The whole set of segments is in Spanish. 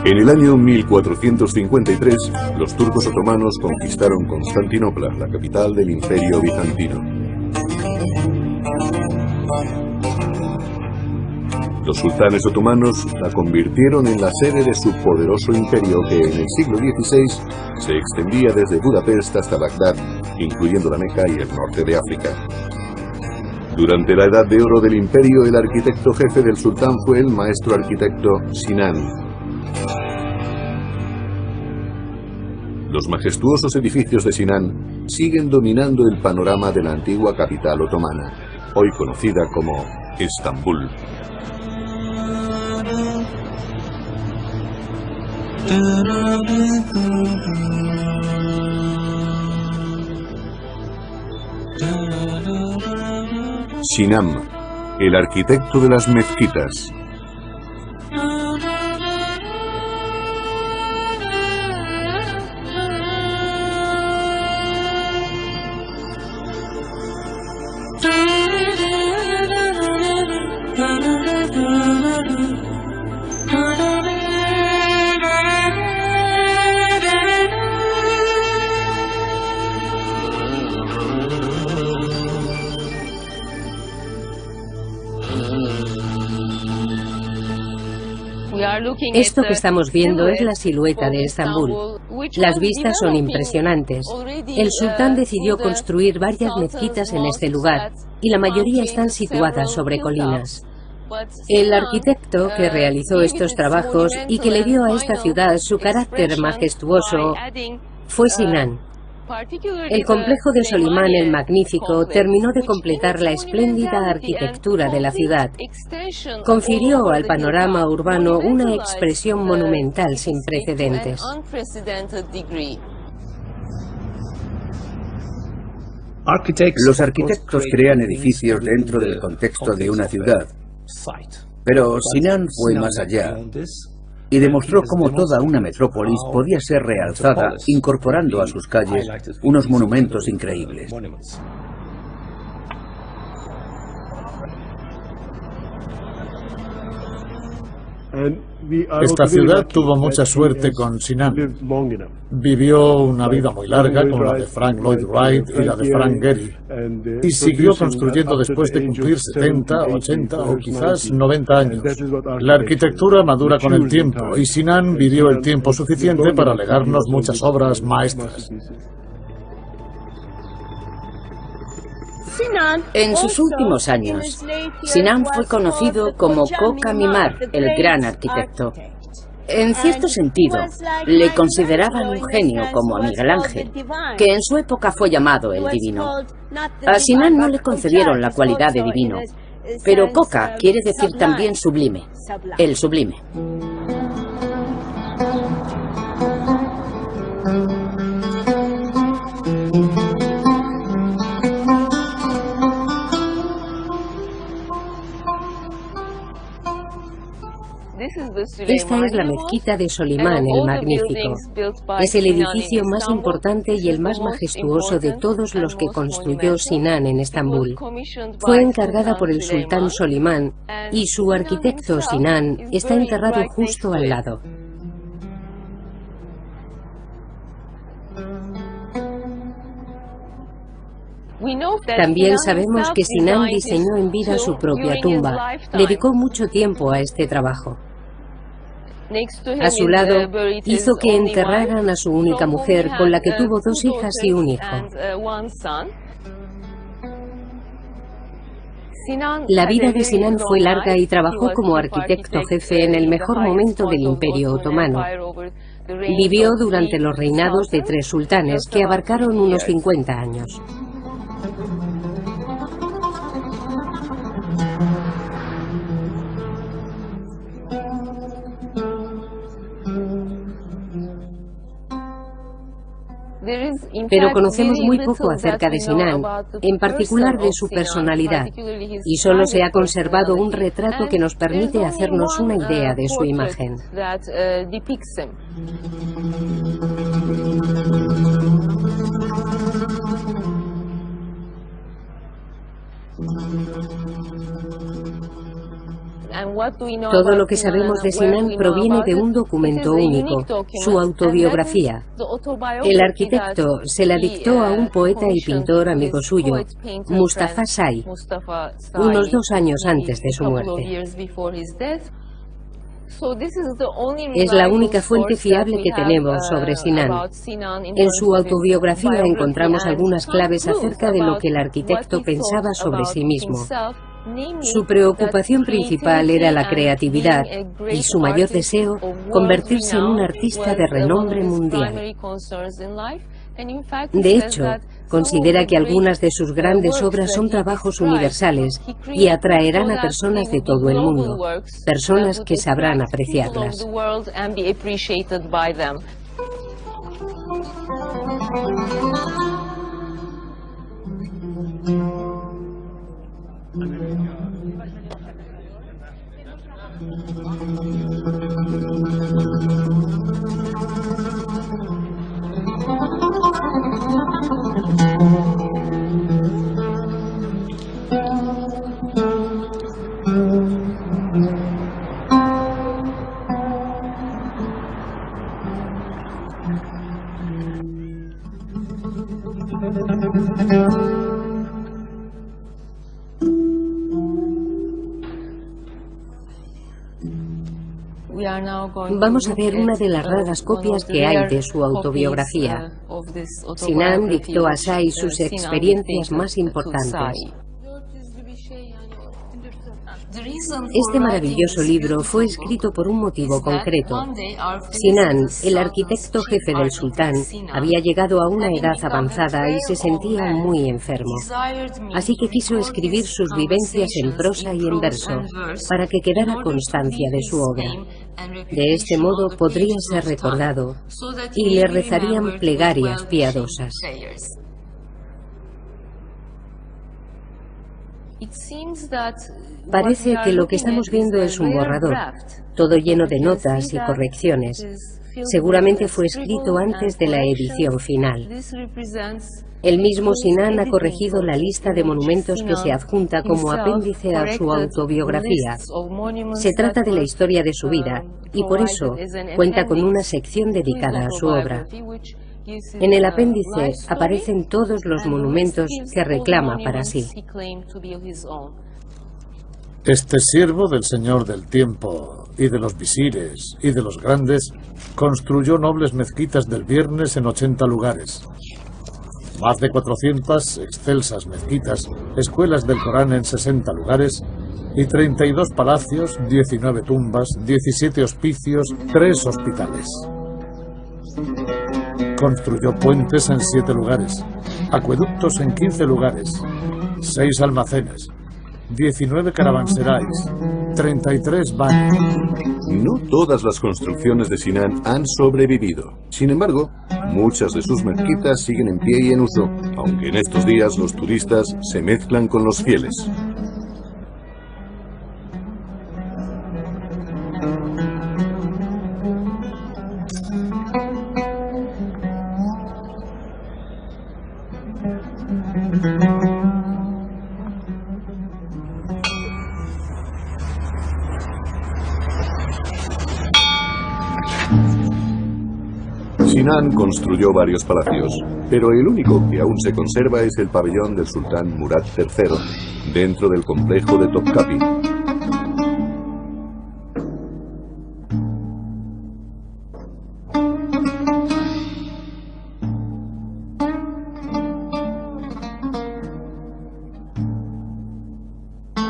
En el año 1453, los turcos otomanos conquistaron Constantinopla, la capital del Imperio Bizantino. Los sultanes otomanos la convirtieron en la sede de su poderoso imperio que en el siglo XVI se extendía desde Budapest hasta Bagdad, incluyendo la Meca y el norte de África. Durante la Edad de Oro del imperio, el arquitecto jefe del sultán fue el maestro arquitecto Sinan. Los majestuosos edificios de Sinan siguen dominando el panorama de la antigua capital otomana, hoy conocida como Estambul. Sinan, el arquitecto de las mezquitas. Esto que estamos viendo es la silueta de Estambul. Las vistas son impresionantes. El sultán decidió construir varias mezquitas en este lugar, y la mayoría están situadas sobre colinas. El arquitecto que realizó estos trabajos y que le dio a esta ciudad su carácter majestuoso fue Sinan. El complejo de Solimán el Magnífico terminó de completar la espléndida arquitectura de la ciudad. Confirió al panorama urbano una expresión monumental sin precedentes. Los arquitectos crean edificios dentro del contexto de una ciudad, pero Sinan fue más allá y demostró cómo toda una metrópolis podía ser realzada incorporando a sus calles unos monumentos increíbles. Esta ciudad tuvo mucha suerte con Sinan. Vivió una vida muy larga como la de Frank Lloyd Wright y la de Frank Gehry, y siguió construyendo después de cumplir 70, 80 o quizás 90 años. La arquitectura madura con el tiempo, y Sinan vivió el tiempo suficiente para legarnos muchas obras maestras. En sus últimos años, Sinan fue conocido como Koca Mimar, el gran arquitecto. En cierto sentido, le consideraban un genio como a Miguel Ángel, que en su época fue llamado el divino. A Sinan no le concedieron la cualidad de divino, pero Koca quiere decir también sublime, el sublime. Esta es la mezquita de Solimán el Magnífico. Es el edificio más importante y el más majestuoso de todos los que construyó Sinan en Estambul. Fue encargada por el sultán Solimán y su arquitecto Sinan está enterrado justo al lado. También sabemos que Sinan diseñó en vida su propia tumba. Dedicó mucho tiempo a este trabajo. A su lado, hizo que enterraran a su única mujer, con la que tuvo 2 hijas y un hijo. La vida de Sinan fue larga y trabajó como arquitecto jefe en el mejor momento del Imperio Otomano. Vivió durante los reinados de 3 sultanes, que abarcaron unos 50 años. Pero conocemos muy poco acerca de Sinan, en particular de su personalidad, y solo se ha conservado un retrato que nos permite hacernos una idea de su imagen. Todo lo que sabemos de Sinan proviene de un documento único, su autobiografía. El arquitecto se la dictó a un poeta y pintor amigo suyo, Mustafa Say, unos 2 años antes de su muerte. Es la única fuente fiable que tenemos sobre Sinan. En su autobiografía encontramos algunas claves acerca de lo que el arquitecto pensaba sobre sí mismo. Su preocupación principal era la creatividad y su mayor deseo, convertirse en un artista de renombre mundial. De hecho, considera que algunas de sus grandes obras son trabajos universales y atraerán a personas de todo el mundo, personas que sabrán apreciarlas. Vamos a ver una de las raras copias que hay de su autobiografía. Sinan dictó a Say sus experiencias más importantes. Este maravilloso libro fue escrito por un motivo concreto. Sinan, el arquitecto jefe del sultán, había llegado a una edad avanzada y se sentía muy enfermo. Así que quiso escribir sus vivencias en prosa y en verso, para que quedara constancia de su obra. De este modo podría ser recordado y le rezarían plegarias piadosas. Parece que lo que estamos viendo es un borrador, todo lleno de notas y correcciones. Seguramente fue escrito antes de la edición final. El mismo Sinan ha corregido la lista de monumentos que se adjunta como apéndice a su autobiografía. Se trata de la historia de su vida y por eso cuenta con una sección dedicada a su obra. En el apéndice aparecen todos los monumentos que reclama para sí. Este siervo del Señor del Tiempo, y de los visires, y de los grandes, construyó nobles mezquitas del viernes en 80 lugares. Más de 400 excelsas mezquitas, escuelas del Corán en 60 lugares, y 32 palacios, 19 tumbas, 17 hospicios, 3 hospitales. Construyó puentes en 7 lugares, acueductos en 15 lugares, 6 almacenes, 19 caravanserais, 33 baños. No todas las construcciones de Sinan han sobrevivido. Sin embargo, muchas de sus mezquitas siguen en pie y en uso, aunque en estos días los turistas se mezclan con los fieles. Sinan construyó varios palacios, pero el único que aún se conserva es el pabellón del sultán Murad III, dentro del complejo de Topkapi.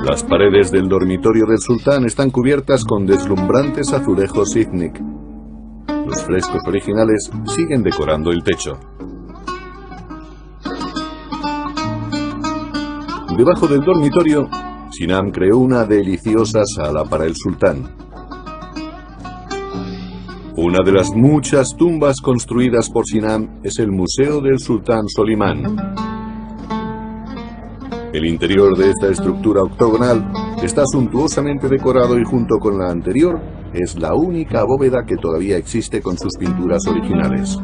Las paredes del dormitorio del sultán están cubiertas con deslumbrantes azulejos Iznik. Los frescos originales siguen decorando el techo. Debajo del dormitorio, Sinan creó una deliciosa sala para el sultán. Una de las muchas tumbas construidas por Sinan es el Museo del Sultán Solimán. El interior de esta estructura octogonal está suntuosamente decorado y junto con la anterior es la única bóveda que todavía existe con sus pinturas originales.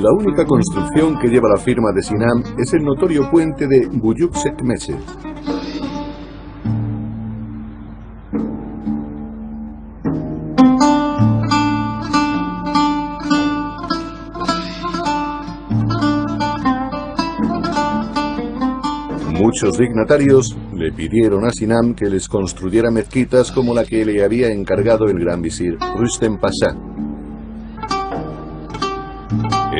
La única construcción que lleva la firma de Sinan es el notorio puente de Büyükçekmece. Muchos dignatarios le pidieron a Sinan que les construyera mezquitas como la que le había encargado el gran visir Rüstem Pasha.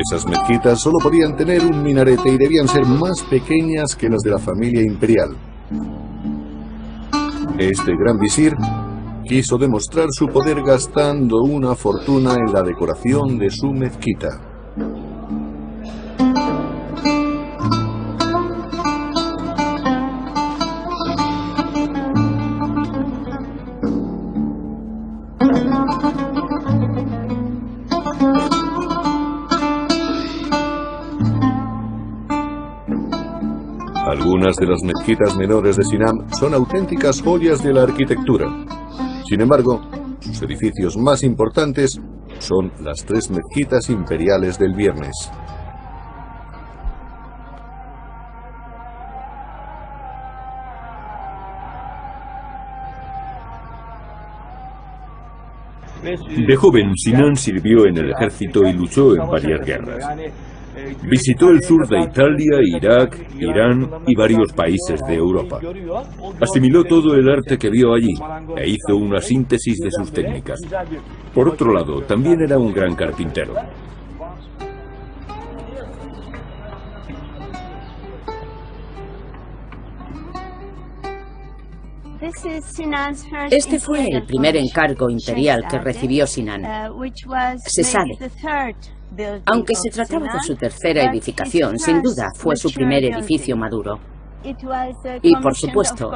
Esas mezquitas solo podían tener un minarete y debían ser más pequeñas que las de la familia imperial. Este gran visir quiso demostrar su poder gastando una fortuna en la decoración de su mezquita. Algunas de las mezquitas menores de Sinan son auténticas joyas de la arquitectura. Sin embargo, sus edificios más importantes son las 3 mezquitas imperiales del Viernes. De joven, Sinan sirvió en el ejército y luchó en varias guerras. Visitó el sur de Italia, Irak, Irán y varios países de Europa. Asimiló todo el arte que vio allí e hizo una síntesis de sus técnicas. Por otro lado, también era un gran carpintero. Este fue el primer encargo imperial que recibió Sinan. Se sabe. Aunque se trataba de su tercera edificación, sin duda fue su primer edificio maduro. Y, por supuesto,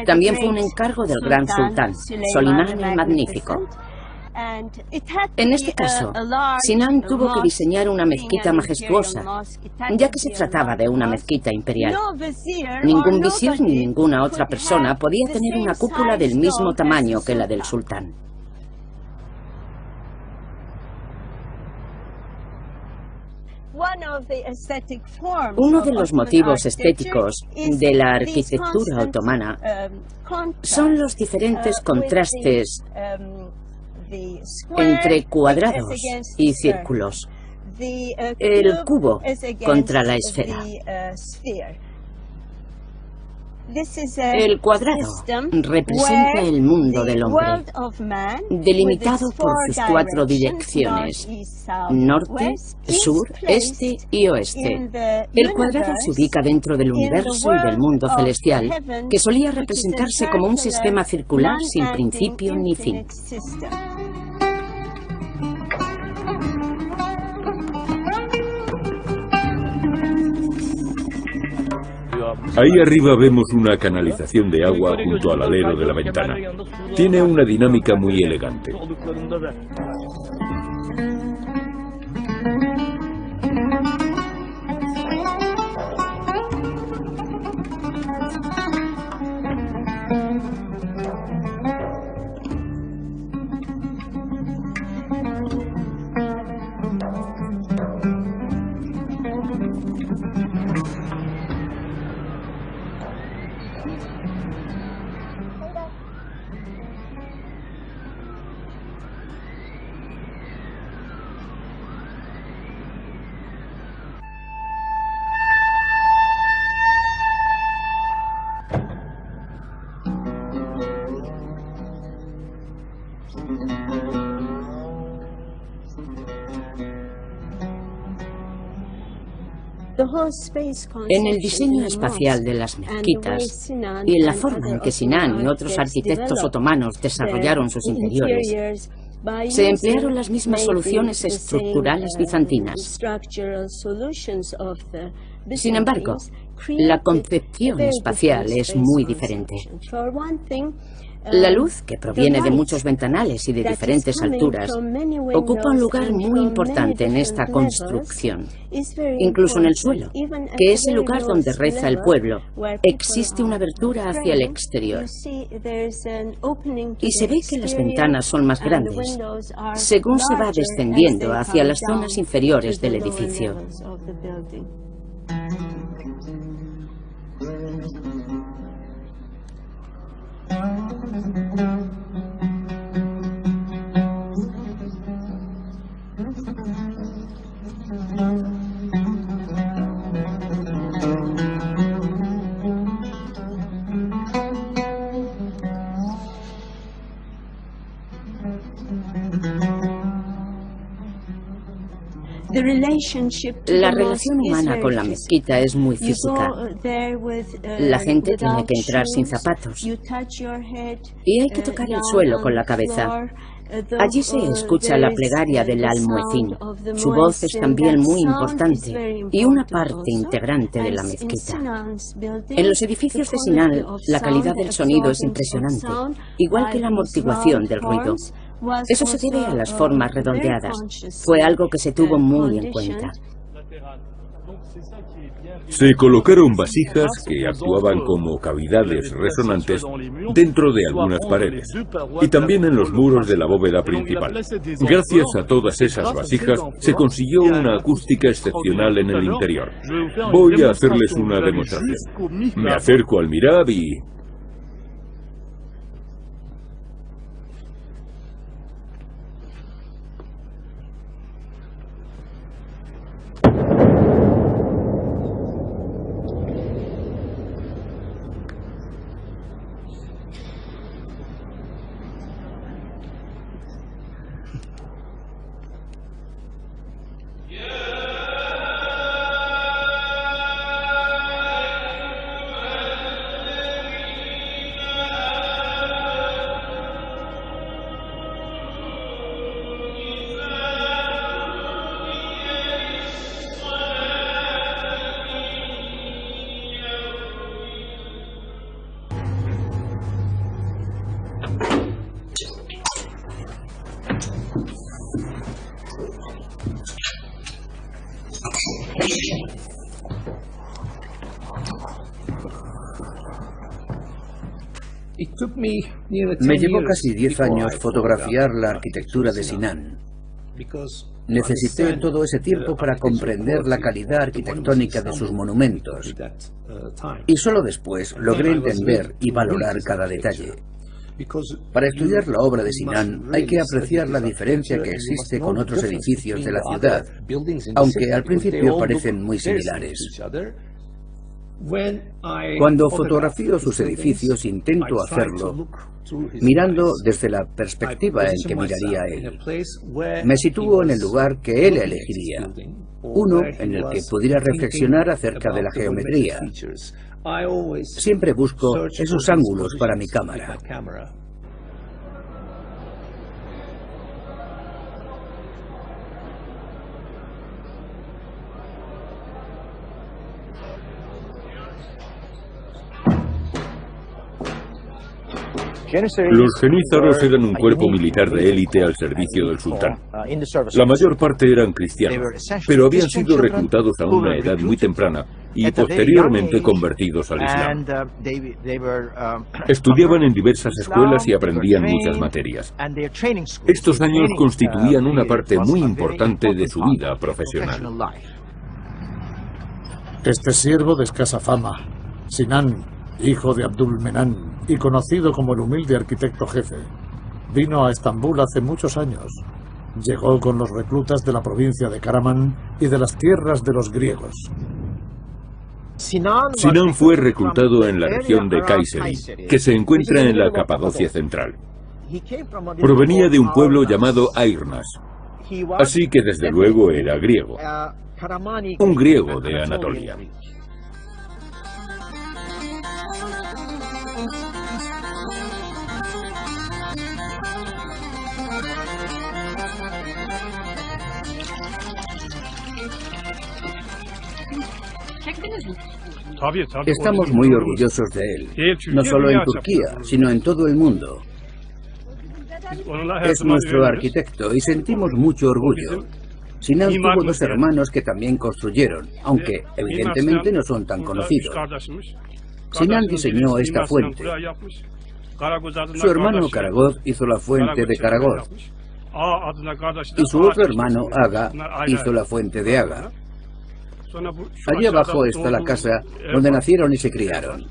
también fue un encargo del gran sultán, Solimán el Magnífico. En este caso, Sinan tuvo que diseñar una mezquita majestuosa, ya que se trataba de una mezquita imperial. Ningún visir ni ninguna otra persona podía tener una cúpula del mismo tamaño que la del sultán. Uno de los motivos estéticos de la arquitectura otomana son los diferentes contrastes entre cuadrados y círculos. El cubo contra la esfera. El cuadrado representa el mundo del hombre, delimitado por sus 4 direcciones: norte, sur, este y oeste. El cuadrado se ubica dentro del universo y del mundo celestial, que solía representarse como un sistema circular sin principio ni fin. Ahí arriba vemos una canalización de agua junto al alero de la ventana. Tiene una dinámica muy elegante. En el diseño espacial de las mezquitas y en la forma en que Sinan y otros arquitectos otomanos desarrollaron sus interiores, se emplearon las mismas soluciones estructurales bizantinas. Sin embargo, la concepción espacial es muy diferente. La luz, que proviene de muchos ventanales y de diferentes alturas, ocupa un lugar muy importante en esta construcción. Incluso en el suelo, que es el lugar donde reza el pueblo, existe una abertura hacia el exterior. Y se ve que las ventanas son más grandes según se va descendiendo hacia las zonas inferiores del edificio. La relación humana con la mezquita es muy física. La gente tiene que entrar sin zapatos y hay que tocar el suelo con la cabeza. Allí se escucha la plegaria del almuecín. Su voz es también muy importante y una parte integrante de la mezquita. En los edificios de Sinan, la calidad del sonido es impresionante, igual que la amortiguación del ruido. Eso se debe a las formas redondeadas. Fue algo que se tuvo muy en cuenta. Se colocaron vasijas que actuaban como cavidades resonantes dentro de algunas paredes y también en los muros de la bóveda principal. Gracias a todas esas vasijas se consiguió una acústica excepcional en el interior. Voy a hacerles una demostración. Me acerco al mihrab y... Me llevó casi 10 años fotografiar la arquitectura de Sinan. Necesité todo ese tiempo para comprender la calidad arquitectónica de sus monumentos y solo después logré entender y valorar cada detalle. Para estudiar la obra de Sinan hay que apreciar la diferencia que existe con otros edificios de la ciudad, aunque al principio parecen muy similares. Cuando fotografío sus edificios intento hacerlo mirando desde la perspectiva en que miraría él. Me sitúo en el lugar que él elegiría, uno en el que pudiera reflexionar acerca de la geometría. Siempre busco esos ángulos para mi cámara. Los genízaros eran un cuerpo militar de élite al servicio del sultán. La mayor parte eran cristianos, pero habían sido reclutados a una edad muy temprana y posteriormente convertidos al Islam. Estudiaban en diversas escuelas y aprendían muchas materias. Estos años constituían una parte muy importante de su vida profesional. Este siervo de escasa fama, Sinan, hijo de Abdul Menan y conocido como el humilde arquitecto jefe, vino a Estambul hace muchos años. Llegó con los reclutas de la provincia de Karaman y de las tierras de los griegos. Sinan fue reclutado en la región de Kayseri, que se encuentra en la Capadocia central. Provenía de un pueblo llamado Airnas, así que desde luego era griego, un griego de Anatolia. Estamos muy orgullosos de él, no solo en Turquía, sino en todo el mundo. Es nuestro arquitecto y sentimos mucho orgullo. Sinan tuvo dos hermanos que también construyeron, aunque evidentemente no son tan conocidos. Sinan diseñó esta fuente. Su hermano Karagoz hizo la fuente de Karagoz. Y su otro hermano, Aga, hizo la fuente de Aga. Allí abajo está la casa donde nacieron y se criaron.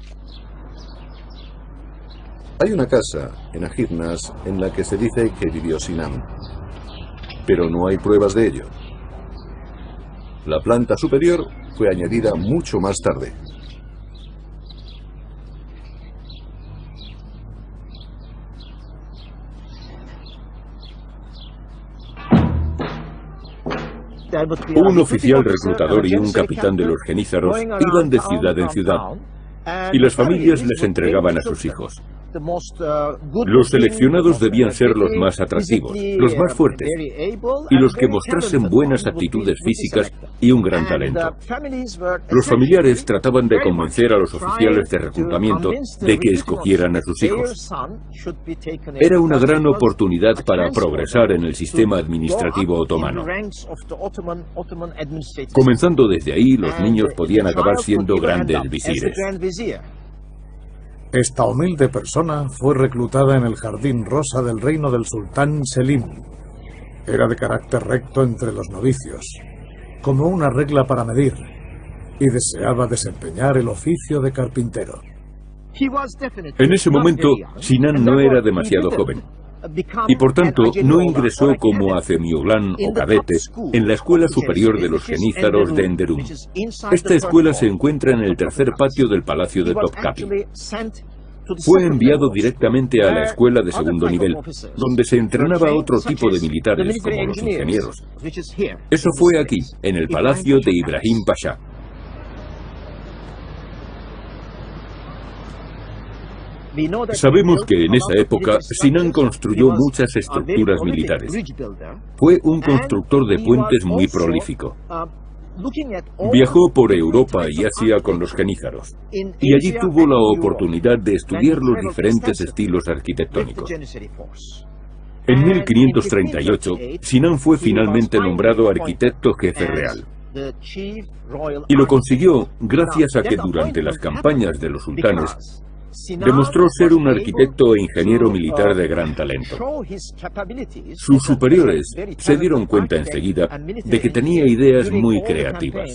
Hay una casa en Agirnas en la que se dice que vivió Sinan, pero no hay pruebas de ello. La planta superior fue añadida mucho más tarde. Un oficial reclutador y un capitán de los genízaros iban de ciudad en ciudad, y las familias les entregaban a sus hijos. Los seleccionados debían ser los más atractivos, los más fuertes, y los que mostrasen buenas aptitudes físicas y un gran talento. Los familiares trataban de convencer a los oficiales de reclutamiento de que escogieran a sus hijos. Era una gran oportunidad para progresar en el sistema administrativo otomano. Comenzando desde ahí, los niños podían acabar siendo grandes visires. Esta humilde persona fue reclutada en el jardín rosa del reino del sultán Selim. Era de carácter recto entre los novicios, como una regla para medir, y deseaba desempeñar el oficio de carpintero. En ese momento, Sinan no era demasiado joven, y por tanto no ingresó como Acemioglan o cadete en la Escuela Superior de los Genízaros de Enderun. Esta escuela se encuentra en el tercer patio del Palacio de Topkapi. Fue enviado directamente a la escuela de segundo nivel, donde se entrenaba a otro tipo de militares, como los ingenieros. Eso fue aquí, en el Palacio de Ibrahim Pasha. Sabemos que en esa época Sinan construyó muchas estructuras militares. Fue un constructor de puentes muy prolífico. Viajó por Europa y Asia con los genízaros, y allí tuvo la oportunidad de estudiar los diferentes estilos arquitectónicos. En 1538, Sinan fue finalmente nombrado arquitecto jefe real. Y lo consiguió gracias a que durante las campañas de los sultanes demostró ser un arquitecto e ingeniero militar de gran talento. Sus superiores se dieron cuenta enseguida de que tenía ideas muy creativas.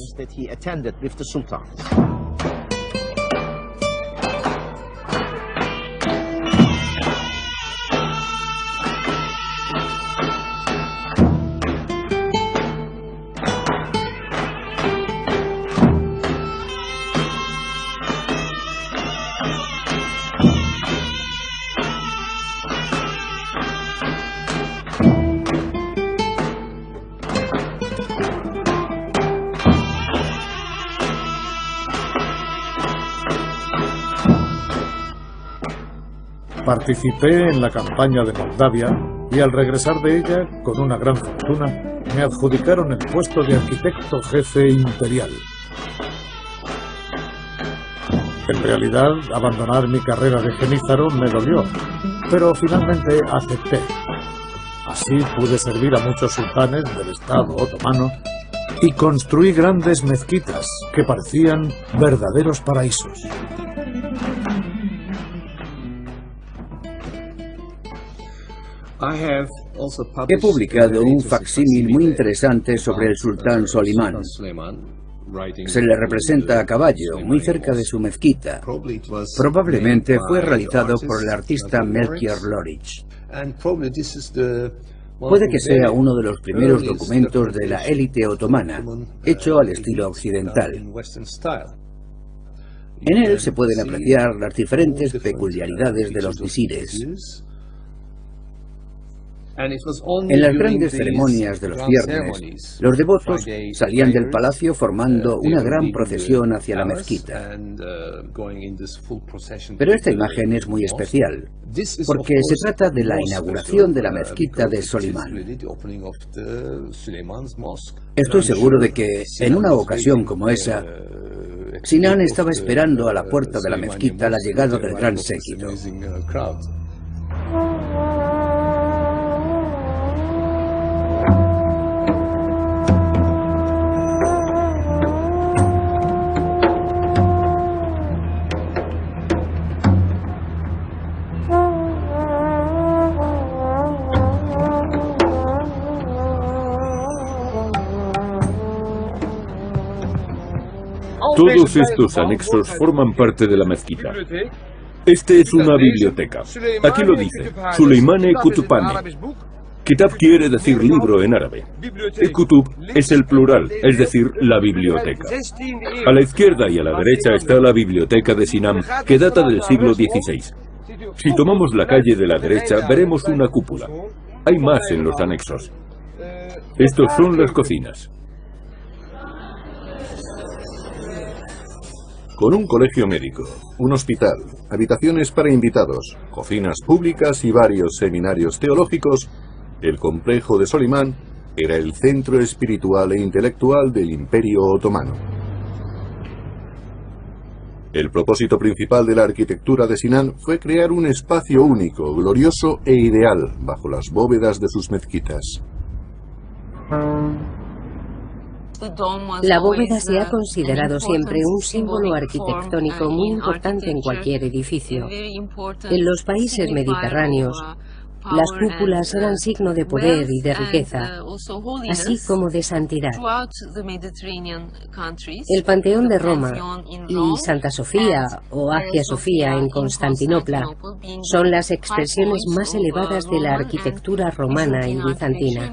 Participé en la campaña de Moldavia y al regresar de ella, con una gran fortuna, me adjudicaron el puesto de arquitecto jefe imperial. En realidad, abandonar mi carrera de genízaro me dolió, pero finalmente acepté. Así pude servir a muchos sultanes del Estado otomano y construí grandes mezquitas que parecían verdaderos paraísos. He publicado un facsímil muy interesante sobre el sultán Solimán. Se le representa a caballo, muy cerca de su mezquita. Probablemente fue realizado por el artista Melchior Lorich. Puede que sea uno de los primeros documentos de la élite otomana, hecho al estilo occidental. En él se pueden apreciar las diferentes peculiaridades de los visires. En las grandes ceremonias de los viernes, los devotos salían del palacio formando una gran procesión hacia la mezquita. Pero esta imagen es muy especial, porque se trata de la inauguración de la mezquita de Solimán. Estoy seguro de que, en una ocasión como esa, Sinan estaba esperando a la puerta de la mezquita la llegada del gran séquito. Todos estos anexos forman parte de la mezquita. Este es una biblioteca. Aquí lo dice, Suleimane Kutupane. Kitab quiere decir libro en árabe. Y Kutub es el plural, es decir, la biblioteca. A la izquierda y a la derecha está la biblioteca de Sinan, que data del siglo XVI. Si tomamos la calle de la derecha, veremos una cúpula. Hay más en los anexos. Estos son las cocinas. Con un colegio médico, un hospital, habitaciones para invitados, cocinas públicas y varios seminarios teológicos, el complejo de Solimán era el centro espiritual e intelectual del Imperio Otomano. El propósito principal de la arquitectura de Sinan fue crear un espacio único, glorioso e ideal bajo las bóvedas de sus mezquitas. La bóveda se ha considerado siempre un símbolo arquitectónico muy importante en cualquier edificio. En los países mediterráneos, las cúpulas eran signo de poder y de riqueza, así como de santidad. El Panteón de Roma y Santa Sofía o Hagia Sofía en Constantinopla son las expresiones más elevadas de la arquitectura romana y bizantina.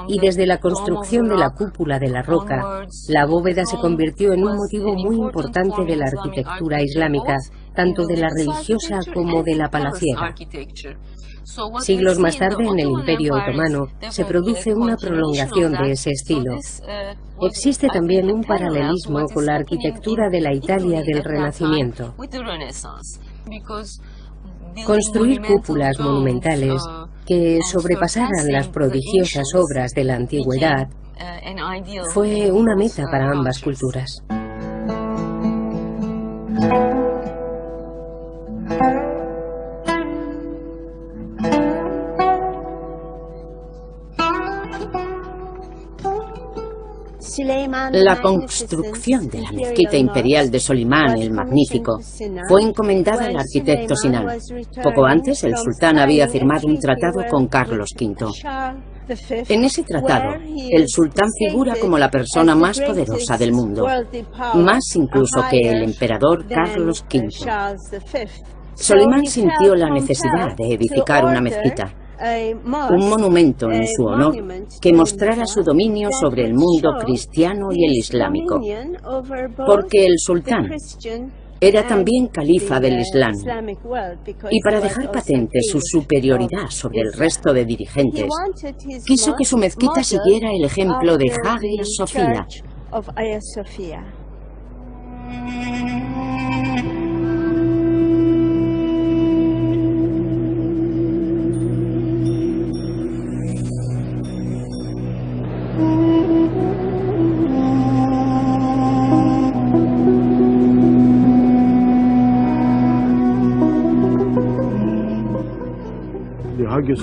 Y desde la construcción de la cúpula de la roca, la bóveda se convirtió en un motivo muy importante de la arquitectura islámica, tanto de la religiosa como de la palaciega. Siglos más tarde, en el Imperio Otomano, se produce una prolongación de ese estilo. Existe también un paralelismo con la arquitectura de la Italia del Renacimiento. Construir cúpulas monumentales que sobrepasaran las prodigiosas obras de la antigüedad fue una meta para ambas culturas. La construcción de la mezquita imperial de Solimán el Magnífico fue encomendada al arquitecto Sinan. Poco antes, el sultán había firmado un tratado con Carlos V. En ese tratado, el sultán figura como la persona más poderosa del mundo, más incluso que el emperador Carlos V. Solimán sintió la necesidad de edificar una mezquita, un monumento en su honor que mostrara su dominio sobre el mundo cristiano y el islámico, porque el sultán era también califa del Islam, y para dejar patente su superioridad sobre el resto de dirigentes, quiso que su mezquita siguiera el ejemplo de Hagia Sofía.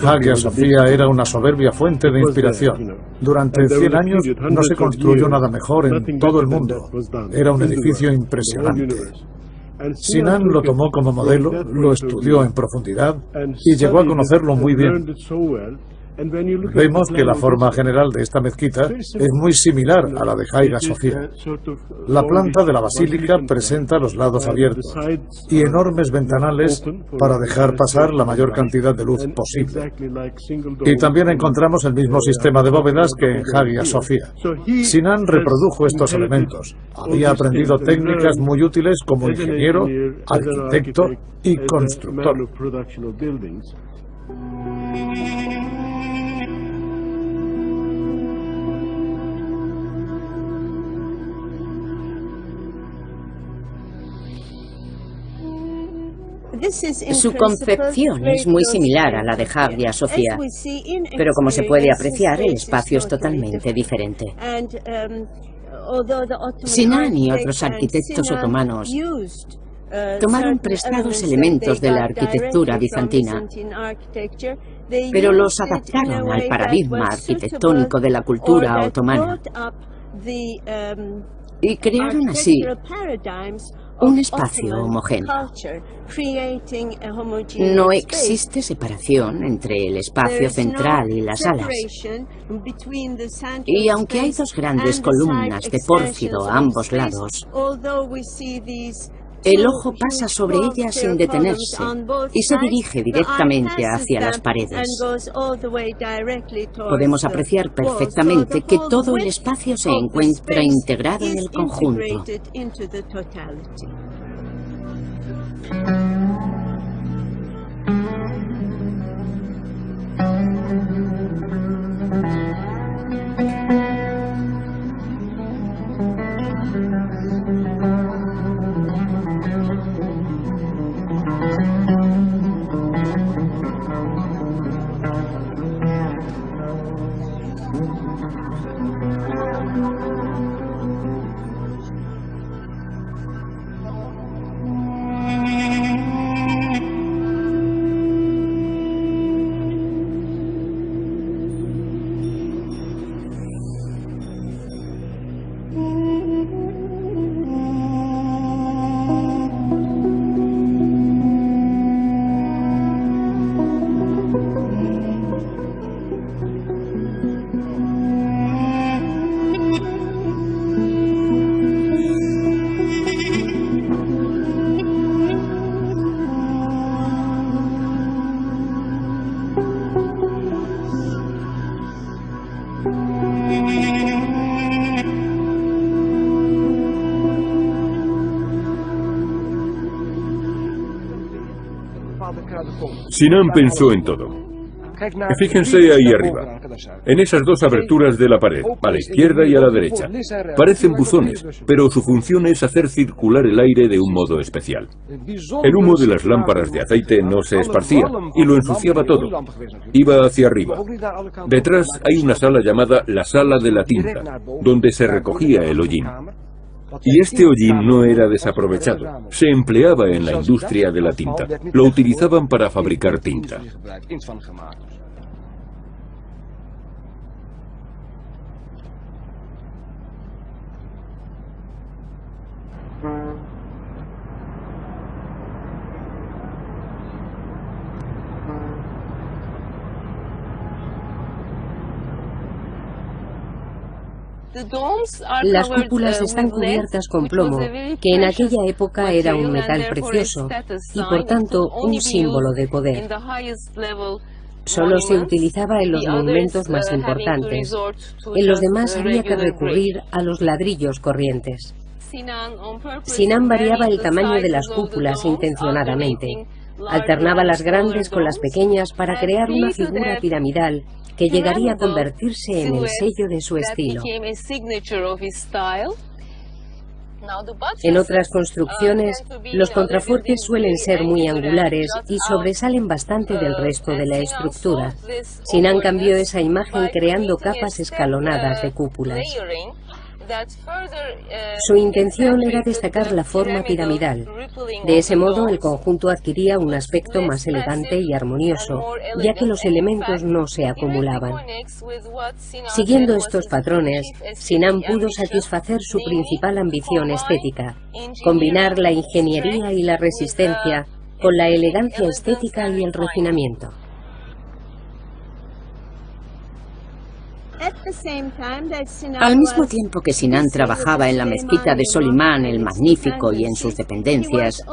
Hagia Sofía era una soberbia fuente de inspiración. Durante 100 años no se construyó nada mejor en todo el mundo. Era un edificio impresionante. Sinan lo tomó como modelo, lo estudió en profundidad y llegó a conocerlo muy bien. Vemos que la forma general de esta mezquita es muy similar a la de Hagia Sofía. La planta de la basílica presenta los lados abiertos y enormes ventanales para dejar pasar la mayor cantidad de luz posible. Y también encontramos el mismo sistema de bóvedas que en Hagia Sofía. Sinan reprodujo estos elementos. Había aprendido técnicas muy útiles como ingeniero, arquitecto y constructor. Su concepción es muy similar a la de Hagia Sofía, pero como se puede apreciar, el espacio es totalmente diferente. Sinan y otros arquitectos otomanos tomaron prestados elementos de la arquitectura bizantina, pero los adaptaron al paradigma arquitectónico de la cultura otomana y crearon así un espacio homogéneo. No existe separación entre el espacio central y las alas. Y aunque hay dos grandes columnas de pórfido a ambos lados, el ojo pasa sobre ellas sin detenerse y se dirige directamente hacia las paredes. Podemos apreciar perfectamente que todo el espacio se encuentra integrado en el conjunto. Sinan pensó en todo. Fíjense ahí arriba, en esas dos aberturas de la pared, a la izquierda y a la derecha. Parecen buzones, pero su función es hacer circular el aire de un modo especial. El humo de las lámparas de aceite no se esparcía y lo ensuciaba todo. Iba hacia arriba. Detrás hay una sala llamada la sala de la tinta, donde se recogía el hollín. Y este hollín no era desaprovechado, se empleaba en la industria de la tinta. Lo utilizaban para fabricar tinta. Las cúpulas están cubiertas con plomo, que en aquella época era un metal precioso y por tanto un símbolo de poder. Solo se utilizaba en los monumentos más importantes. En los demás había que recurrir a los ladrillos corrientes. Sinan variaba el tamaño de las cúpulas intencionadamente. Alternaba las grandes con las pequeñas para crear una figura piramidal que llegaría a convertirse en el sello de su estilo. En otras construcciones, los contrafuertes suelen ser muy angulares y sobresalen bastante del resto de la estructura. Sinan cambió esa imagen creando capas escalonadas de cúpulas. Su intención era destacar la forma piramidal. De ese modo, el conjunto adquiría un aspecto más elegante y armonioso, ya que los elementos no se acumulaban. Siguiendo estos patrones, Sinan pudo satisfacer su principal ambición estética: combinar la ingeniería y la resistencia con la elegancia estética y el refinamiento. Al mismo tiempo que Sinan trabajaba en la mezquita de Solimán el Magnífico y en sus dependencias,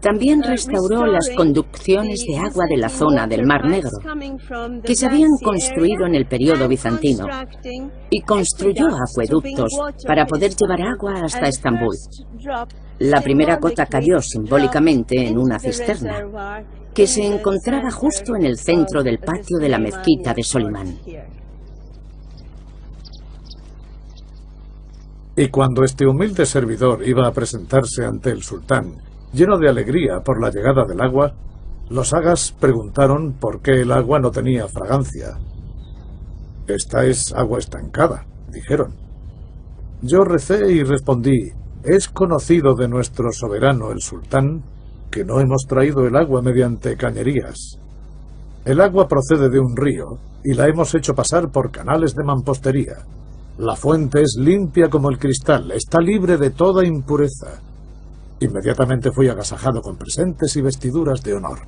también restauró las conducciones de agua de la zona del Mar Negro, que se habían construido en el periodo bizantino, y construyó acueductos para poder llevar agua hasta Estambul. La primera gota cayó simbólicamente en una cisterna, que se encontraba justo en el centro del patio de la mezquita de Solimán. Y cuando este humilde servidor iba a presentarse ante el sultán, lleno de alegría por la llegada del agua, los agas preguntaron por qué el agua no tenía fragancia. «Esta es agua estancada», dijeron. Yo recé y respondí: es conocido de nuestro soberano el sultán que no hemos traído el agua mediante cañerías. El agua procede de un río y la hemos hecho pasar por canales de mampostería. La fuente es limpia como el cristal, está libre de toda impureza. Inmediatamente fui agasajado con presentes y vestiduras de honor.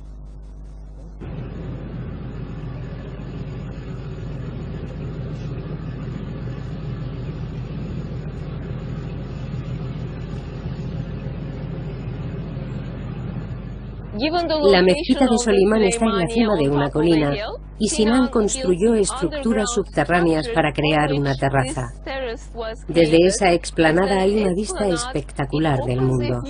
La mezquita de Solimán está en la cima de una colina y Sinan construyó estructuras subterráneas para crear una terraza. Desde esa explanada hay una vista espectacular del mundo.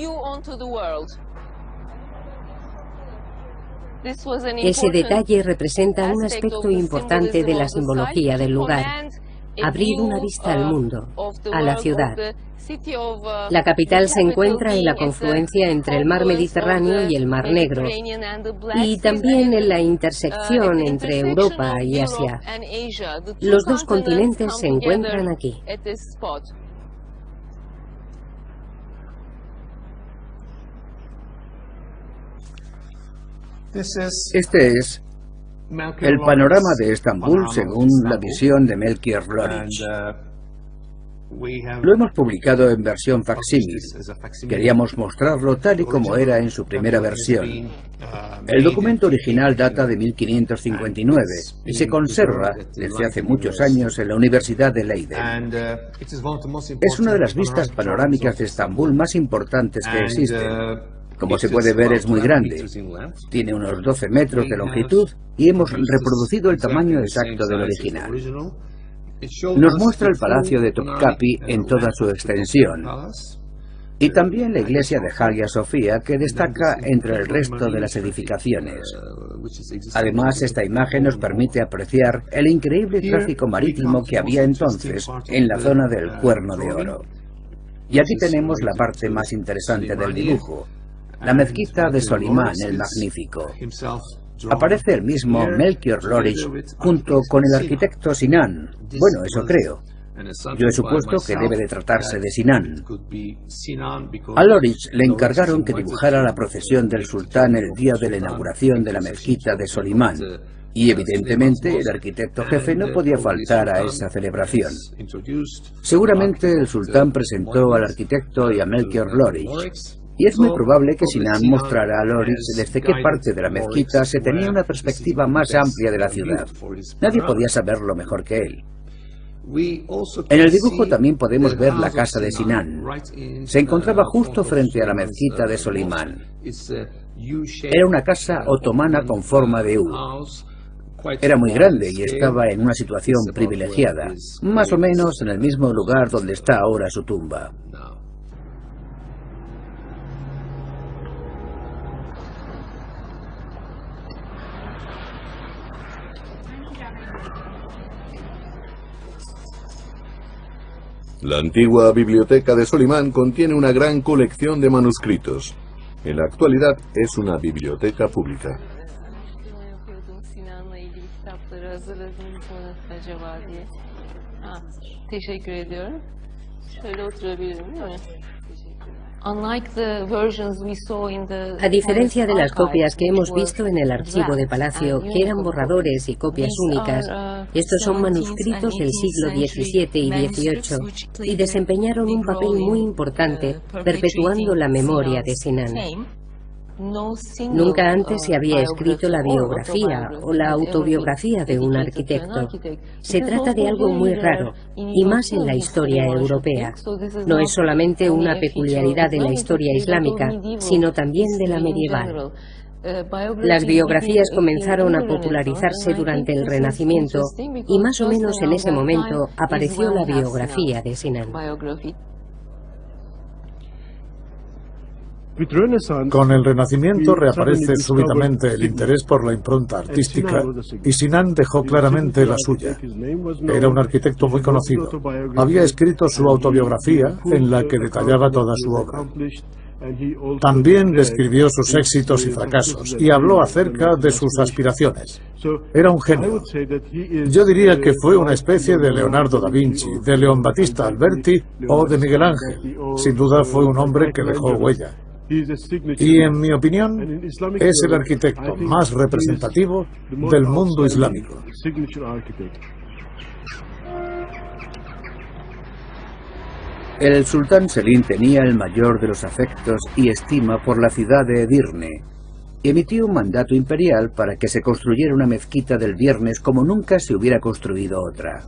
Ese detalle representa un aspecto importante de la simbología del lugar: abrir una vista al mundo, a la ciudad. La capital se encuentra en la confluencia entre el mar Mediterráneo y el mar Negro, y también en la intersección entre Europa y Asia. Los dos continentes se encuentran aquí. Este es el panorama de Estambul según la visión de Melchior Lorich. Lo hemos publicado en versión facsímil. Queríamos mostrarlo tal y como era en su primera versión. El documento original data de 1559 y se conserva desde hace muchos años en la Universidad de Leiden. Es una de las vistas panorámicas de Estambul más importantes que existen. Como se puede ver, es muy grande. Tiene unos 12 metros de longitud y hemos reproducido el tamaño exacto del original. Nos muestra el palacio de Topkapi en toda su extensión y también la iglesia de Hagia Sofía, que destaca entre el resto de las edificaciones. Además, esta imagen nos permite apreciar el increíble tráfico marítimo que había entonces en la zona del Cuerno de Oro. Y aquí tenemos la parte más interesante del dibujo: la mezquita de Solimán el Magnífico. Aparece el mismo Melchior Lorich junto con el arquitecto Sinan. Bueno, eso creo. Yo he supuesto que debe de tratarse de Sinan. A Lorich le encargaron que dibujara la procesión del sultán el día de la inauguración de la mezquita de Solimán. Y evidentemente el arquitecto jefe no podía faltar a esa celebración. Seguramente el sultán presentó al arquitecto y a Melchior Lorich. Y es muy probable que Sinan mostrara a Lorich desde qué parte de la mezquita se tenía una perspectiva más amplia de la ciudad. Nadie podía saberlo mejor que él. En el dibujo también podemos ver la casa de Sinan. Se encontraba justo frente a la mezquita de Solimán. Era una casa otomana con forma de U. Era muy grande y estaba en una situación privilegiada, más o menos en el mismo lugar donde está ahora su tumba. La antigua biblioteca de Solimán contiene una gran colección de manuscritos. En la actualidad es una biblioteca pública. A diferencia de las copias que hemos visto en el archivo de Palacio, que eran borradores y copias únicas, estos son manuscritos del siglo XVII y XVIII y desempeñaron un papel muy importante perpetuando la memoria de Sinan. Nunca antes se había escrito la biografía o la autobiografía de un arquitecto. Se trata de algo muy raro, y más en la historia europea. No es solamente una peculiaridad de la historia islámica, sino también de la medieval. Las biografías comenzaron a popularizarse durante el Renacimiento, y más o menos en ese momento apareció la biografía de Sinan. Con el Renacimiento reaparece súbitamente el interés por la impronta artística y Sinan dejó claramente la suya. Era un arquitecto muy conocido. Había escrito su autobiografía en la que detallaba toda su obra. También describió sus éxitos y fracasos y habló acerca de sus aspiraciones. Era un genio. Yo diría que fue una especie de Leonardo da Vinci, de Leon Battista Alberti o de Miguel Ángel. Sin duda fue un hombre que dejó huella. Y en mi opinión, es el arquitecto más representativo del mundo islámico. El sultán Selim tenía el mayor de los afectos y estima por la ciudad de Edirne. Emitió un mandato imperial para que se construyera una mezquita del viernes como nunca se hubiera construido otra.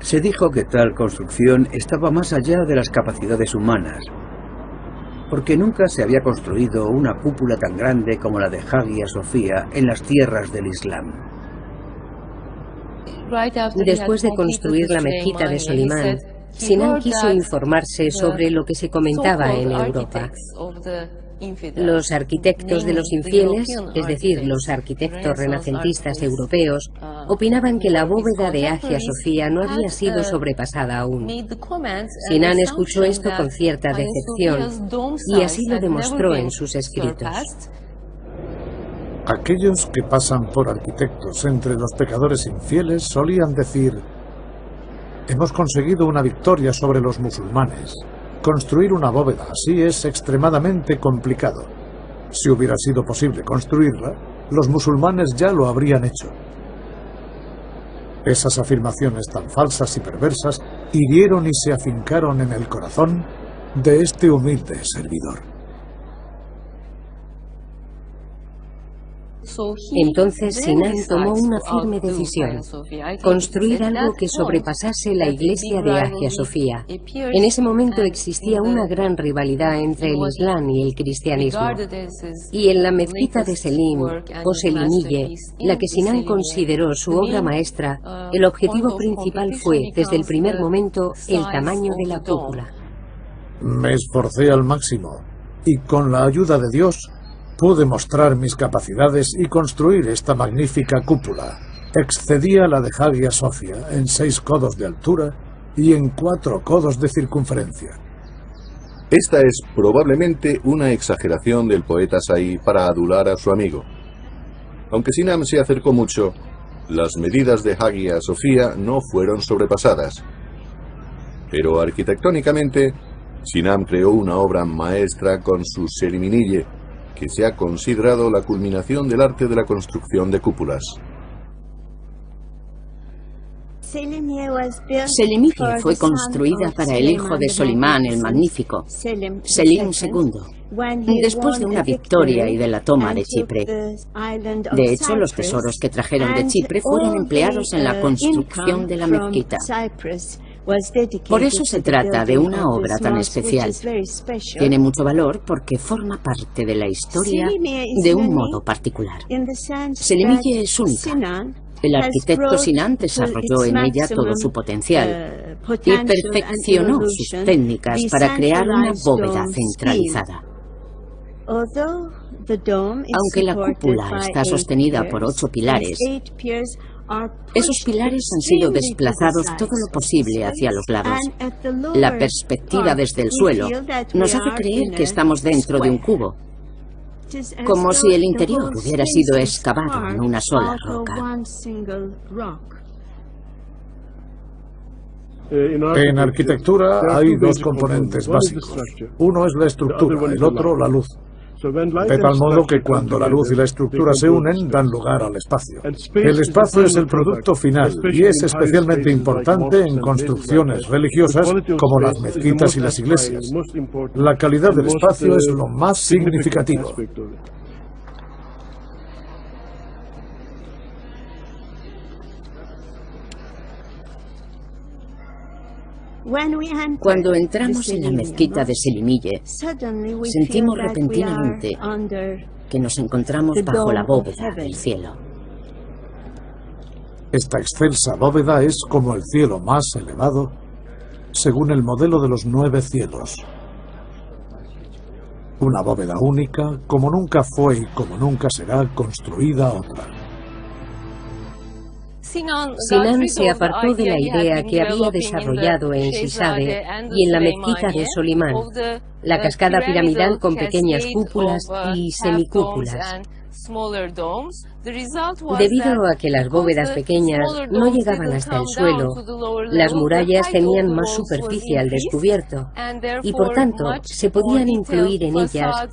Se dijo que tal construcción estaba más allá de las capacidades humanas, porque nunca se había construido una cúpula tan grande como la de Hagia Sofía en las tierras del Islam. Después de construir la mezquita de Solimán, Sinan quiso informarse sobre lo que se comentaba en Europa. Los arquitectos de los infieles, es decir, los arquitectos renacentistas europeos, opinaban que la bóveda de Hagia Sofía no había sido sobrepasada aún. Sinan escuchó esto con cierta decepción y así lo demostró en sus escritos. Aquellos que pasan por arquitectos entre los pecadores infieles solían decir: hemos conseguido una victoria sobre los musulmanes. Construir una bóveda así es extremadamente complicado. Si hubiera sido posible construirla, los musulmanes ya lo habrían hecho. Esas afirmaciones tan falsas y perversas hirieron y se afincaron en el corazón de este humilde servidor. Entonces Sinan tomó una firme decisión: construir algo que sobrepasase la iglesia de Hagia Sofía. En ese momento existía una gran rivalidad entre el Islam y el cristianismo. Y en la mezquita de Selim, o Selimille, la que Sinan consideró su obra maestra, el objetivo principal fue, desde el primer momento, el tamaño de la cúpula. Me esforcé al máximo, y con la ayuda de Dios, pude mostrar mis capacidades y construir esta magnífica cúpula. Excedía la de Hagia Sofia en 6 codos de altura y en 4 codos de circunferencia. Esta es probablemente una exageración del poeta Saí para adular a su amigo. Aunque Sinan se acercó mucho, las medidas de Hagia Sofia no fueron sobrepasadas. Pero arquitectónicamente, Sinan creó una obra maestra con su Selimille, que se ha considerado la culminación del arte de la construcción de cúpulas. Selimille fue construida para el hijo de Solimán el Magnífico, Selim II, después de una victoria y de la toma de Chipre. De hecho, los tesoros que trajeron de Chipre fueron empleados en la construcción de la mezquita. Por eso se trata de una obra tan especial. Tiene mucho valor porque forma parte de la historia de un modo particular. Selimille es única. El arquitecto Sinan desarrolló en ella todo su potencial y perfeccionó sus técnicas para crear una bóveda centralizada. Aunque la cúpula está sostenida por 8 pilares, esos pilares han sido desplazados todo lo posible hacia los lados. La perspectiva desde el suelo nos hace creer que estamos dentro de un cubo, como si el interior hubiera sido excavado en una sola roca. En arquitectura hay dos componentes básicos. Uno es la estructura, el otro la luz. De tal modo que cuando la luz y la estructura se unen, dan lugar al espacio. El espacio es el producto final y es especialmente importante en construcciones religiosas como las mezquitas y las iglesias. La calidad del espacio es lo más significativo. Cuando entramos en la mezquita de Selimiye, sentimos repentinamente que nos encontramos bajo la bóveda del cielo. Esta excelsa bóveda es como el cielo más elevado, según el modelo de los 9 cielos. Una bóveda única, como nunca fue y como nunca será construida otra. Sinan se apartó de la idea que había desarrollado en Sisade y en la mezquita de Solimán, la cascada piramidal con pequeñas cúpulas y semicúpulas. Debido a que las bóvedas pequeñas no llegaban hasta el suelo, las murallas tenían más superficie al descubierto y por tanto se podían incluir en ellas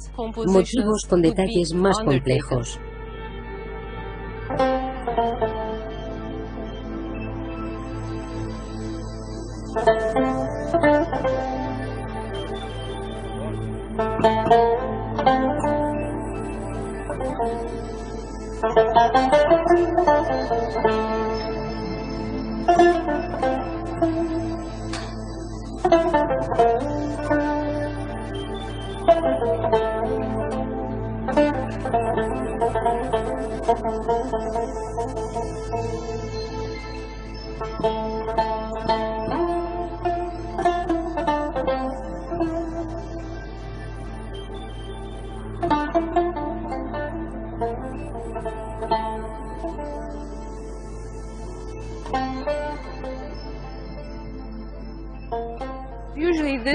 motivos con detalles más complejos.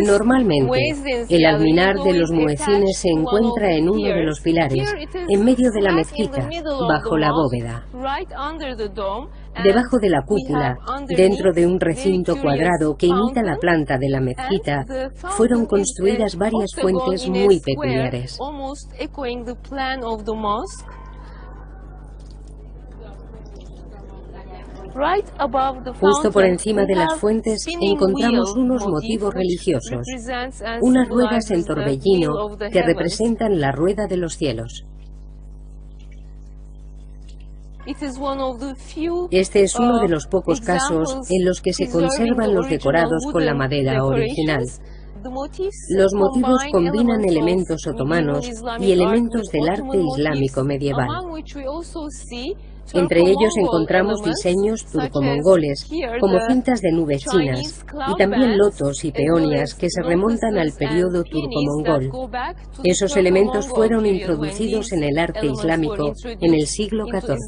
Normalmente, el alminar de los muecines se encuentra en uno de los pilares, en medio de la mezquita, bajo la bóveda. Debajo de la cúpula, dentro de un recinto cuadrado que imita la planta de la mezquita, fueron construidas varias fuentes muy peculiares. Justo por encima de las fuentes encontramos unos motivos religiosos, unas ruedas en torbellino que representan la rueda de los cielos. Este es uno de los pocos casos en los que se conservan los decorados con la madera original. Los motivos combinan elementos otomanos y elementos del arte islámico medieval. Entre ellos encontramos diseños turcomongoles, como cintas de nubes chinas, y también lotos y peonias que se remontan al periodo turcomongol. Esos elementos fueron introducidos en el arte islámico en el siglo XIV.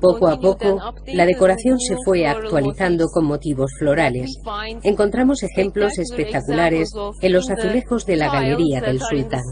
Poco a poco, la decoración se fue actualizando con motivos florales. Encontramos ejemplos espectaculares en los azulejos de la galería del sultán.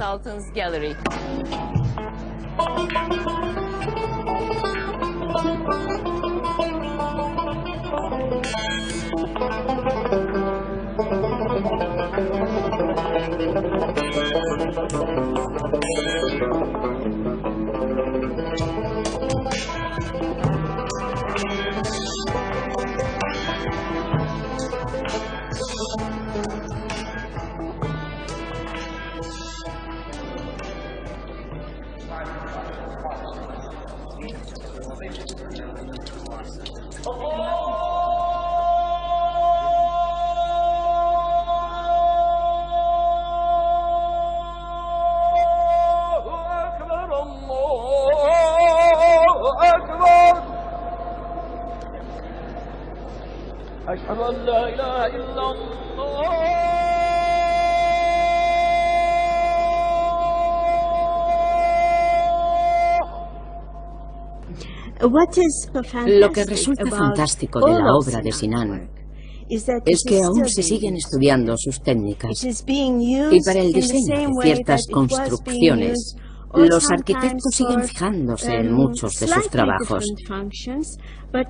Lo que resulta fantástico de la obra de Sinan es que aún se siguen estudiando sus técnicas y para el diseño de ciertas construcciones Los arquitectos siguen fijándose en muchos de sus trabajos.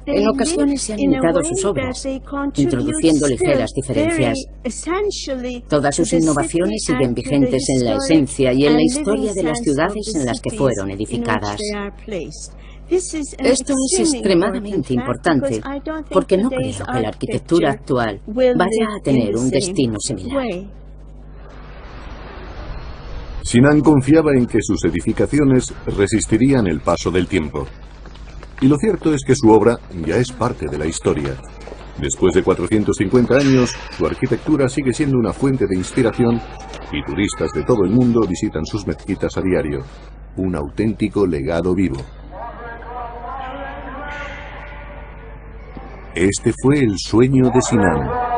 En ocasiones se han imitado sus obras, introduciendo ligeras diferencias. Todas sus innovaciones siguen vigentes en la esencia y en la historia de las ciudades en las que fueron edificadas. Esto es extremadamente importante, porque no creo que la arquitectura actual vaya a tener un destino similar. Sinan confiaba en que sus edificaciones resistirían el paso del tiempo. Y lo cierto es que su obra ya es parte de la historia. Después de 450 años, su arquitectura sigue siendo una fuente de inspiración y turistas de todo el mundo visitan sus mezquitas a diario. Un auténtico legado vivo. Este fue el sueño de Sinan.